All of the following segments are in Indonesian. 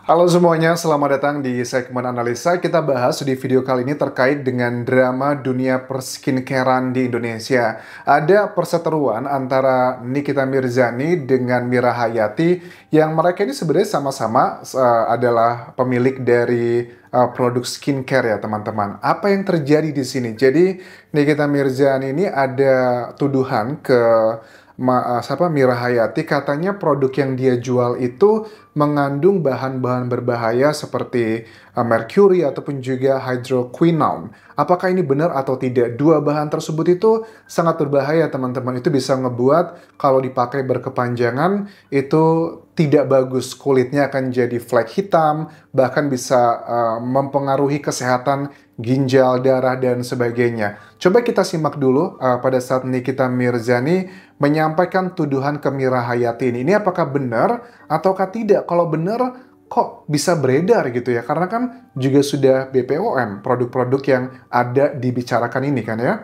Halo semuanya, selamat datang di segmen analisa. Kita bahas di video kali ini terkait dengan drama dunia perskincarean di Indonesia. Ada perseteruan antara Nikita Mirzani dengan Mira Hayati yang mereka ini sebenarnya sama-sama adalah pemilik dari produk skincare ya teman-teman. Apa yang terjadi di sini? Jadi Nikita Mirzani ini ada tuduhan ke Mira Hayati, katanya produk yang dia jual itu mengandung bahan-bahan berbahaya seperti merkuri ataupun juga hydroquinone. Apakah ini benar atau tidak? Dua bahan tersebut itu sangat berbahaya teman-teman. Itu bisa ngebuat kalau dipakai berkepanjangan itu tidak bagus. Kulitnya akan jadi flek hitam, bahkan bisa mempengaruhi kesehatan ginjal, darah, dan sebagainya. Coba kita simak dulu pada saat Nikita Mirzani menyampaikan tuduhan ke Mira Hayati ini. Ini apakah benar ataukah tidak? Kalau benar, kok bisa beredar gitu ya? Karena kan juga sudah BPOM, produk-produk yang ada dibicarakan ini kan ya?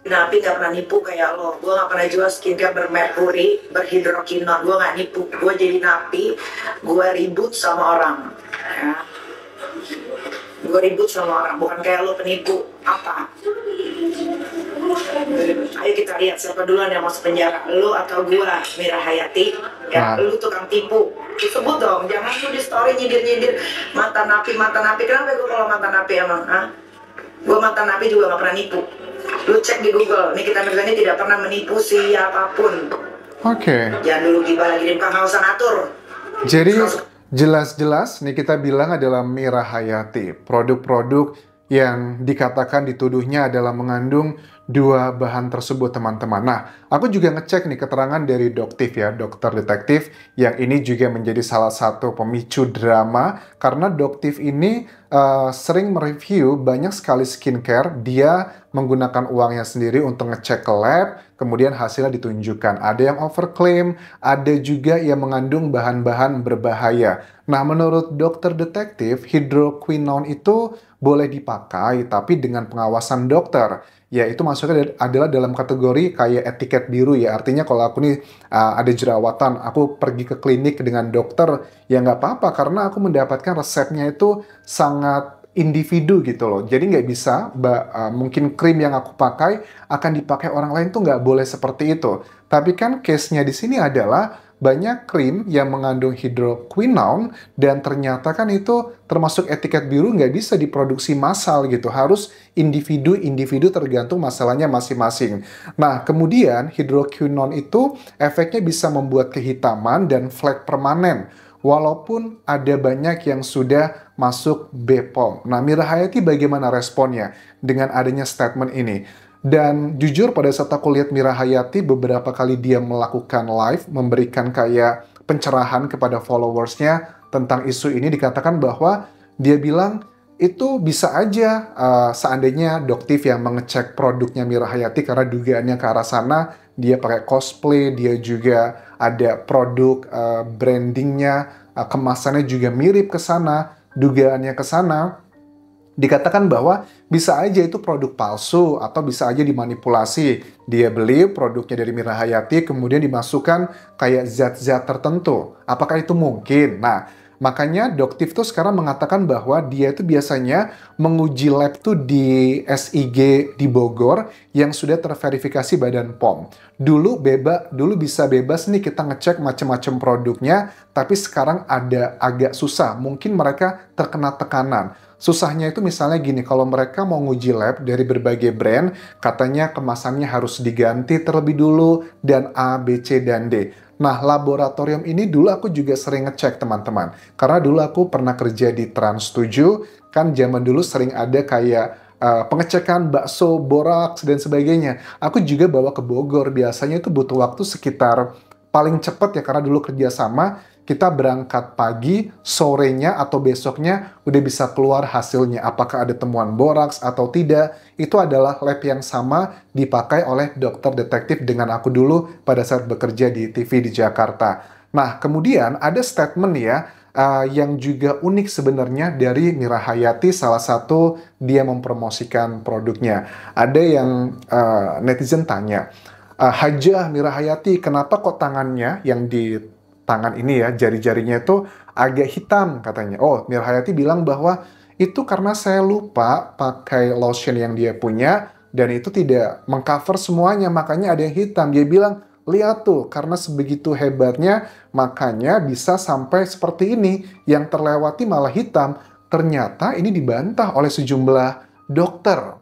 Napi gak pernah nipu kayak lo. Gue gak pernah jual skincare bermerkuri, berhidrokinon. Gue gak nipu. Gue jadi napi, gue ribut sama orang. Ya. Gue ribut sama orang, bukan kayak lo penipu. Apa? Ayo kita lihat siapa duluan yang masuk penjara, lo atau gue, Mira Hayati. Ya, lo tukang tipu. Sebut dong, jangan lu di story nyindir-nyindir mantan napi. Kenapa gue kalau mantan napi emang? Gue mantan napi juga gak pernah nipu. Lu cek di Google, Nikita Mirzani tidak pernah menipu siapapun. Oke. Jangan dulu gibah lagi di muka, usah ngatur. Jadi jelas-jelas nih kita bilang adalah Mira Hayati. Produk-produk yang dikatakan dituduhnya adalah mengandung dua bahan tersebut teman-teman. Nah, aku juga ngecek nih keterangan dari Doktif ya, dokter detektif, yang ini juga menjadi salah satu pemicu drama karena Doktif ini sering mereview banyak sekali skincare. Dia menggunakan uangnya sendiri untuk ngecek ke lab, kemudian hasilnya ditunjukkan. Ada yang overclaim, ada juga yang mengandung bahan-bahan berbahaya. Nah, menurut dokter detektif, hydroquinone itu boleh dipakai, tapi dengan pengawasan dokter. Ya, itu masuknya adalah dalam kategori kayak etiket biru ya. Artinya kalau aku nih ada jerawatan, aku pergi ke klinik dengan dokter, ya nggak apa-apa karena aku mendapatkan resepnya itu sangat individu gitu loh. Jadi nggak bisa, mungkin krim yang aku pakai akan dipakai orang lain tuh nggak boleh seperti itu. Tapi kan case-nya di sini adalah banyak krim yang mengandung hydroquinone dan ternyata kan itu termasuk etiket biru nggak bisa diproduksi massal gitu. Harus individu-individu tergantung masalahnya masing-masing. Nah, kemudian hydroquinone itu efeknya bisa membuat kehitaman dan flek permanen. Walaupun ada banyak yang sudah masuk BPOM. Nah, Mira Hayati bagaimana responnya dengan adanya statement ini? Dan jujur pada saat aku lihat Mira Hayati beberapa kali dia melakukan live, memberikan kayak pencerahan kepada followersnya tentang isu ini, dikatakan bahwa dia bilang itu bisa aja seandainya Doktif yang mengecek produknya Mira Hayati karena dugaannya ke arah sana, dia pakai cosplay, dia juga ada produk brandingnya, kemasannya juga mirip ke sana, dugaannya ke sana. Dikatakan bahwa bisa aja itu produk palsu atau bisa aja dimanipulasi. Dia beli produknya dari Mira Hayati kemudian dimasukkan kayak zat-zat tertentu. Apakah itu mungkin? Nah, makanya Doktif tuh sekarang mengatakan bahwa dia itu biasanya menguji lab tuh di SIG di Bogor yang sudah terverifikasi Badan POM. Dulu bisa bebas nih kita ngecek macam-macam produknya, tapi sekarang ada agak susah. Mungkin mereka terkena tekanan. Susahnya itu misalnya gini, kalau mereka mau nguji lab dari berbagai brand, katanya kemasannya harus diganti terlebih dulu, dan A, B, C, dan D. Nah, laboratorium ini dulu aku juga sering ngecek teman-teman. Karena dulu aku pernah kerja di Trans 7, kan zaman dulu sering ada kayak pengecekan bakso, boraks, dan sebagainya. Aku juga bawa ke Bogor, biasanya itu butuh waktu sekitar paling cepat ya, karena dulu kerja sama, kita berangkat pagi, sorenya atau besoknya udah bisa keluar hasilnya. Apakah ada temuan boraks atau tidak, itu adalah lab yang sama dipakai oleh dokter detektif dengan aku dulu pada saat bekerja di TV di Jakarta. Nah, kemudian ada statement ya, yang juga unik sebenarnya dari Mira Hayati, salah satu dia mempromosikan produknya. Ada yang netizen tanya, Hajah Mira Hayati, kenapa kok tangannya yang di tangan ini ya, jari-jarinya itu agak hitam katanya. Oh, Mira Hayati bilang bahwa itu karena saya lupa pakai lotion yang dia punya dan itu tidak mengcover semuanya, makanya ada yang hitam. Dia bilang, lihat tuh, karena sebegitu hebatnya makanya bisa sampai seperti ini, yang terlewati malah hitam. Ternyata ini dibantah oleh sejumlah dokter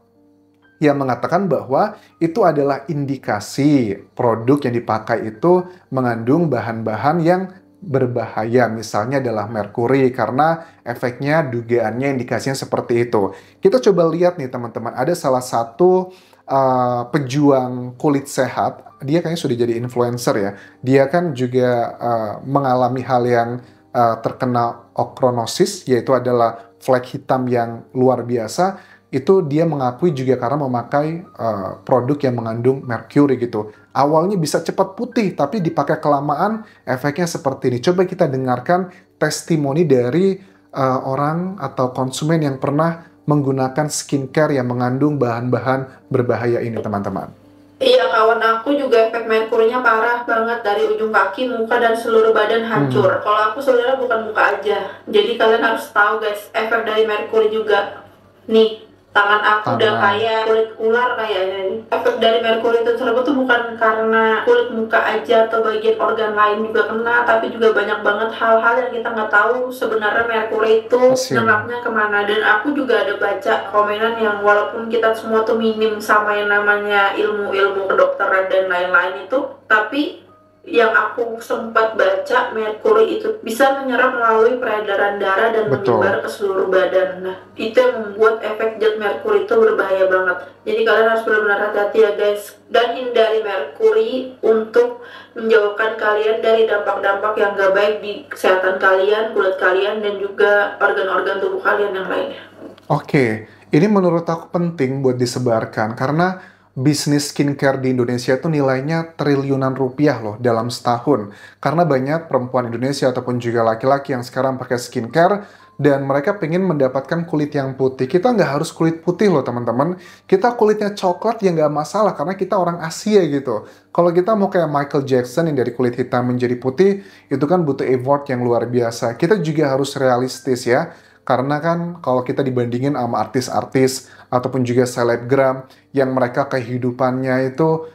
yang mengatakan bahwa itu adalah indikasi produk yang dipakai itu mengandung bahan-bahan yang berbahaya, misalnya adalah merkuri, karena efeknya dugaannya indikasinya seperti itu. Kita coba lihat nih teman-teman, ada salah satu pejuang kulit sehat, dia kayaknya sudah jadi influencer ya, dia kan juga mengalami hal yang terkena ochronosis, yaitu adalah flek hitam yang luar biasa. Itu dia mengakui juga karena memakai produk yang mengandung merkuri gitu. Awalnya bisa cepat putih, tapi dipakai kelamaan efeknya seperti ini. Coba kita dengarkan testimoni dari orang atau konsumen yang pernah menggunakan skincare yang mengandung bahan-bahan berbahaya ini, teman-teman. Iya, kawan aku juga efek merkurinya parah banget, dari ujung kaki, muka, dan seluruh badan hancur. Kalau aku sebenarnya bukan muka aja. Jadi kalian harus tahu guys, efek dari merkuri juga. Nih, tangan aku udah kayak kulit ular kayaknya. Efek dari merkuri itu tersebut tuh bukan karena kulit muka aja atau bagian organ lain juga kena, tapi juga banyak banget hal-hal yang kita nggak tahu sebenarnya merkuri itu nyerapnya kemana. Dan aku juga ada baca komenan yang walaupun kita semua tuh minim sama yang namanya ilmu-ilmu kedokteran dan lain-lain itu, tapi yang aku sempat baca, merkuri itu bisa menyerap melalui peredaran darah dan menyebar ke seluruh badan. Nah, itu yang membuat efek zat merkuri itu berbahaya banget. Jadi kalian harus benar-benar hati-hati ya guys, dan hindari merkuri untuk menjauhkan kalian dari dampak-dampak yang gak baik di kesehatan kalian, kulit kalian, dan juga organ-organ tubuh kalian yang lainnya. Oke, ini menurut aku penting buat disebarkan karena bisnis skincare di Indonesia itu nilainya triliunan rupiah loh dalam setahun. Karena banyak perempuan Indonesia ataupun juga laki-laki yang sekarang pakai skincare dan mereka pengen mendapatkan kulit yang putih. Kita nggak harus kulit putih loh teman-teman. Kita kulitnya coklat ya nggak masalah karena kita orang Asia gitu. Kalau kita mau kayak Michael Jackson yang dari kulit hitam menjadi putih, itu kan butuh effort yang luar biasa. Kita juga harus realistis ya. Karena kan kalau kita dibandingin sama artis-artis ataupun juga selebgram yang mereka kehidupannya itu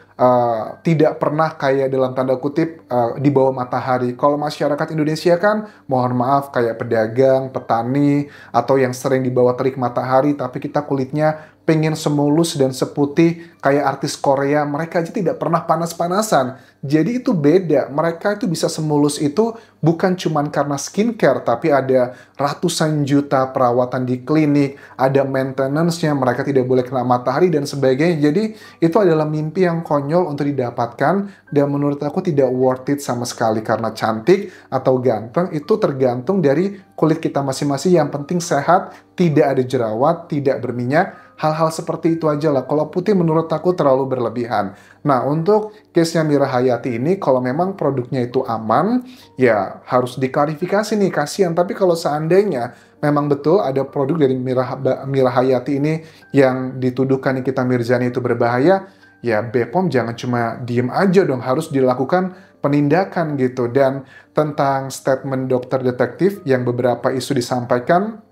tidak pernah kayak dalam tanda kutip di bawah matahari. Kalau masyarakat Indonesia kan mohon maaf kayak pedagang, petani, atau yang sering di bawah terik matahari tapi kita kulitnya pengen semulus dan seputih kayak artis Korea, mereka aja tidak pernah panas-panasan. Jadi itu beda, mereka itu bisa semulus itu bukan cuma karena skincare, tapi ada ratusan juta perawatan di klinik, ada maintenance-nya, mereka tidak boleh kena matahari dan sebagainya. Jadi itu adalah mimpi yang konyol untuk didapatkan dan menurut aku tidak worth it sama sekali karena cantik atau ganteng itu tergantung dari kulit kita masing-masing, yang penting sehat, tidak ada jerawat, tidak berminyak. Hal-hal seperti itu aja lah. Kalau putih menurut aku terlalu berlebihan. Nah, untuk case-nya Mira Hayati ini, kalau memang produknya itu aman, ya harus diklarifikasi nih, kasihan. Tapi kalau seandainya memang betul ada produk dari Mira Hayati ini yang dituduhkan Nikita Mirzani itu berbahaya, ya BPOM jangan cuma diem aja dong, harus dilakukan penindakan gitu. Dan tentang statement dokter detektif yang beberapa isu disampaikan,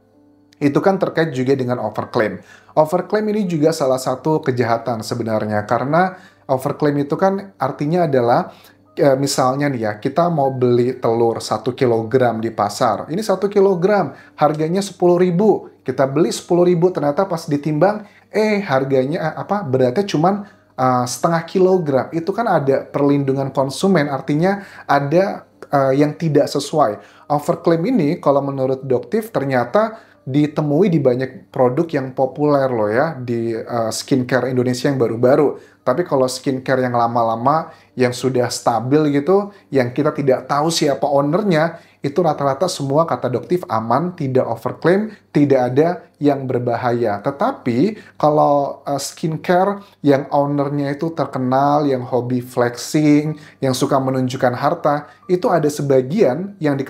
itu kan terkait juga dengan overclaim. Overclaim ini juga salah satu kejahatan sebenarnya, karena overclaim itu kan artinya adalah misalnya nih ya, kita mau beli telur 1 kilogram di pasar. Ini 1 kilogram, harganya 10.000. Kita beli 10.000, ternyata pas ditimbang, harganya beratnya cuman setengah kilogram. Itu kan ada perlindungan konsumen, artinya ada yang tidak sesuai. Overclaim ini kalau menurut Doktif ternyata ditemui di banyak produk yang populer loh ya, di skincare Indonesia yang baru-baru. Tapi kalau skincare yang lama-lama, yang sudah stabil gitu, yang kita tidak tahu siapa ownernya, itu rata-rata semua kata Doktif aman, tidak overclaim, tidak ada yang berbahaya. Tetapi kalau skincare yang ownernya itu terkenal, yang hobi flexing, yang suka menunjukkan harta, itu ada sebagian yang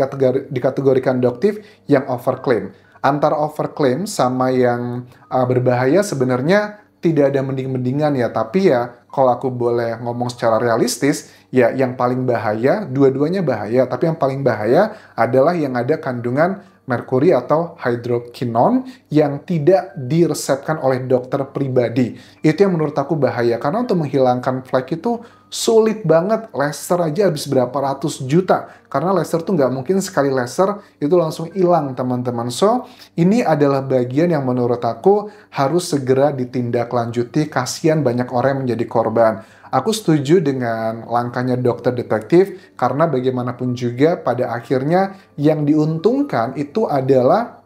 dikategorikan Doktif yang overclaim. Antara overclaim sama yang berbahaya sebenarnya tidak ada mending-mendingan ya, tapi ya kalau aku boleh ngomong secara realistis, ya yang paling bahaya, dua-duanya bahaya, tapi yang paling bahaya adalah yang ada kandungan merkuri atau hydroquinone yang tidak diresepkan oleh dokter pribadi. Itu yang menurut aku bahaya, karena untuk menghilangkan flek itu sulit banget. Laser aja habis berapa ratus juta, karena laser tuh nggak mungkin sekali laser itu langsung hilang, teman-teman. So, ini adalah bagian yang menurut aku harus segera ditindaklanjuti. Kasihan banyak orang yang menjadi korban. Aku setuju dengan langkahnya dokter detektif, karena bagaimanapun juga pada akhirnya yang diuntungkan itu adalah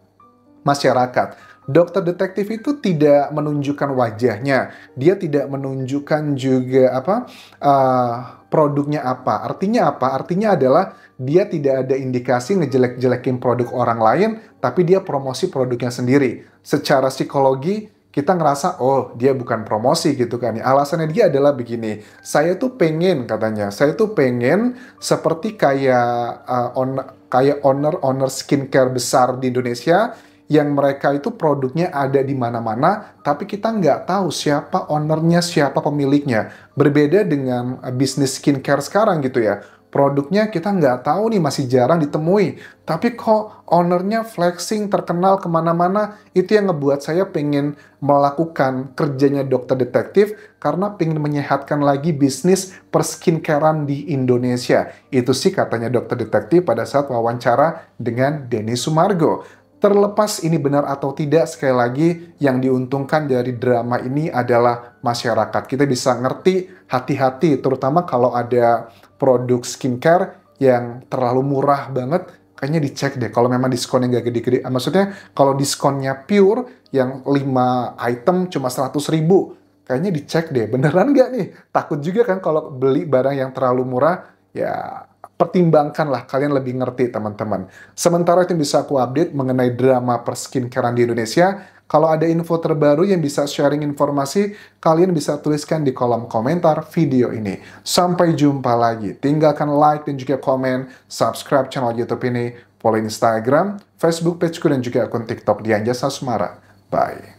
masyarakat. Dokter detektif itu tidak menunjukkan wajahnya, dia tidak menunjukkan juga produknya apa. Artinya apa? Artinya adalah dia tidak ada indikasi ngejelek-jelekin produk orang lain, tapi dia promosi produknya sendiri. Secara psikologi, kita ngerasa, oh dia bukan promosi gitu kan. Alasannya dia adalah begini, saya tuh pengen katanya, saya tuh pengen seperti kayak owner skincare besar di Indonesia, yang mereka itu produknya ada di mana-mana, tapi kita nggak tahu siapa ownernya, siapa pemiliknya. Berbeda dengan bisnis skincare sekarang gitu ya. Produknya kita nggak tahu nih, masih jarang ditemui. Tapi kok ownernya flexing, terkenal kemana-mana, itu yang ngebuat saya pengen melakukan kerjanya dokter detektif, karena pengen menyehatkan lagi bisnis perskincarean di Indonesia. Itu sih katanya dokter detektif pada saat wawancara dengan Denny Sumargo. Terlepas ini benar atau tidak, sekali lagi yang diuntungkan dari drama ini adalah masyarakat. Kita bisa ngerti, hati-hati, terutama kalau ada produk skincare yang terlalu murah banget, kayaknya dicek deh kalau memang diskonnya nggak gede-gede. Maksudnya kalau diskonnya pure yang 5 item cuma 100.000, kayaknya dicek deh, beneran nggak nih? Takut juga kan kalau beli barang yang terlalu murah, ya pertimbangkanlah, kalian lebih ngerti teman-teman. Sementara itu yang bisa aku update mengenai drama perskincarean di Indonesia. Kalau ada info terbaru yang bisa sharing informasi, kalian bisa tuliskan di kolom komentar video ini. Sampai jumpa lagi. Tinggalkan like dan juga komen, subscribe channel YouTube ini, follow Instagram, Facebook pageku, dan juga akun TikTok Dian Jasa Sumara. Bye.